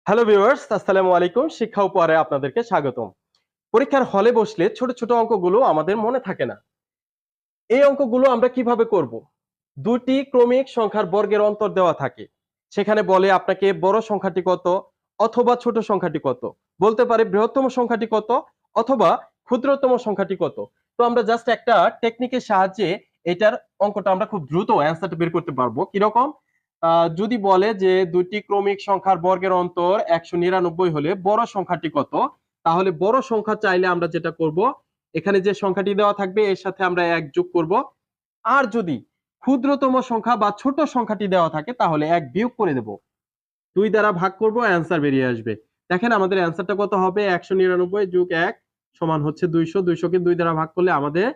Hello viewers, আসসালামু আলাইকুম। শিক্ষা উপহারে আপনাদেরকে স্বাগতম। পরীক্ষার হলে বসলে ছোট ছোট অঙ্কগুলো আমাদের মনে থাকে না। এই অঙ্কগুলো আমরা কিভাবে করব? দুটি ক্রমিক সংখ্যার বর্গের অন্তর দেওয়া থাকে। সেখানে বলে আপনাকে বড় সংখ্যাটি কত অথবা ছোট সংখ্যাটি কত। বলতে পারে বৃহত্তম সংখ্যাটি কত অথবা ক্ষুদ্রতম সংখ্যাটি কত। তো আমরা জাস্ট একটা টেকনিকের সাহায্যে এটার অঙ্কটা আমরা খুব দ্রুত অ্যান্সারটা বের করতে পারবো। কিরকম? যদি বলে যে দুটি ক্রমিক সংখ্যার বর্গের অন্তর ১৯৯ হলে বড় সংখ্যাটি কত, তাহলে বড় সংখ্যা চাইলে আমরা যেটা করব, এখানে যে সংখ্যাটি দেওয়া থাকবে এর সাথে আমরা ১ যোগ করব। আর যদি ক্ষুদ্রতম সংখ্যা বা ছোট সংখ্যাটি দেওয়া থাকে তাহলে ১ বিয়োগ করে দেব। ২ দ্বারা ভাগ করব, অ্যান্সার বেরিয়ে আসবে। দেখেন আমাদের অ্যান্সারটা কত হবে? ১৯৯ যোগ ১ সমান হচ্ছে ২০০। ২০০ কে ২ দ্বারা ভাগ করলে আমাদের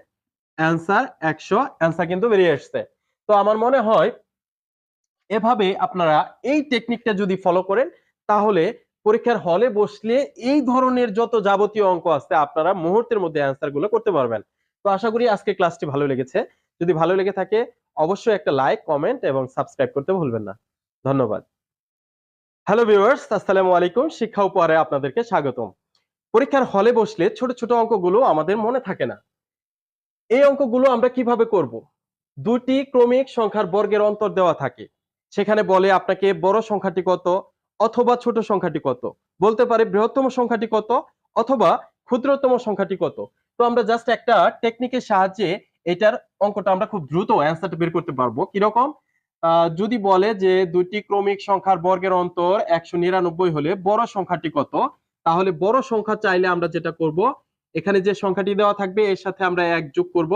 অ্যান্সার ১০০। অ্যান্সার কিন্তু বেরিয়ে আসছে। তো আমার মনে হয় এভাবে আপনারা এই টেকনিকটা যদি ফলো করেন তাহলে পরীক্ষার হলে বসলে এই ধরনের যত যাবতীয় অঙ্ক আছে আপনারা মুহূর্তের মধ্যে অ্যান্সার গুলো করতে পারবেন। তো আশা করি আজকে ক্লাসটি ভালো লেগেছে। যদি ভালো লেগে থাকে অবশ্যই একটা লাইক, কমেন্ট এবং সাবস্ক্রাইব করতে ভুলবেন না। ধন্যবাদ। হ্যালো ভিউয়ার্স, আসসালামু আলাইকুম। শিক্ষা উপহারে আপনাদেরকে স্বাগতম। পরীক্ষার হলে বসলে ছোট ছোট অঙ্কগুলো আমাদের মনে থাকে না। এই অঙ্কগুলো আমরা কিভাবে করব? দুটি ক্রমিক সংখ্যার বর্গের অন্তর দেওয়া থাকে। সেখানে বলে আপনাকে বড় সংখ্যাটি কত অথবা ছোট সংখ্যাটি কত। বলতে পারে বৃহত্তম সংখ্যাটি কত অথবা ক্ষুদ্রতম সংখ্যাটি কত। তো আমরা জাস্ট একটা টেকনিকের সাহায্যে এটার অঙ্কটা আমরা খুব দ্রুত অ্যান্সারটা বের করতে পারবো। কিরকম? যদি বলে যে দুটি ক্রমিক সংখ্যার বর্গের অন্তর ১৯৯ হলে বড় সংখ্যাটি কত, তাহলে বড় সংখ্যা চাইলে আমরা যেটা করব, এখানে যে সংখ্যাটি দেওয়া থাকবে এর সাথে আমরা ১ যোগ করব।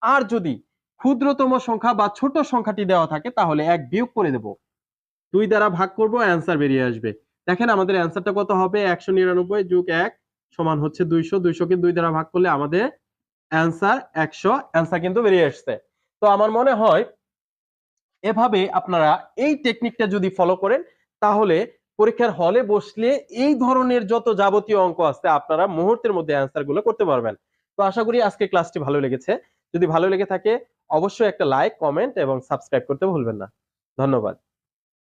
আর যদি ক্ষুদ্রতম সংখ্যা বা ছোট সংখ্যাটি দেওয়া থাকে তাহলে ১ বিয়োগ করে দেব। ২ দ্বারা ভাগ করব, অ্যান্সার বেরিয়ে আসবে। দেখেন আমাদের অ্যান্সারটা কত হবে? ১৯৯ যোগ ১ সমান হচ্ছে ২০০। ২০০ কে ২ দ্বারা ভাগ করলে আমাদের অ্যান্সার ১০০। অ্যান্সার কিন্তু বেরিয়ে আসছে। তো আমার মনে হয় এভাবে আপনারা এই টেকনিকটা যদি ফলো করেন তাহলে পরীক্ষার হলে বসলে এই ধরনের যত যাবতীয় অঙ্ক আছে আপনারা মুহূর্তের মধ্যে অ্যান্সার গুলো করতে পারবেন। তো আশা করি আজকে ক্লাসটি ভালো লেগেছে। যদি ভালো লেগে থাকে অবশ্যই একটা লাইক, কমেন্ট এবং সাবস্ক্রাইব করতে ভুলবেন না। ধন্যবাদ।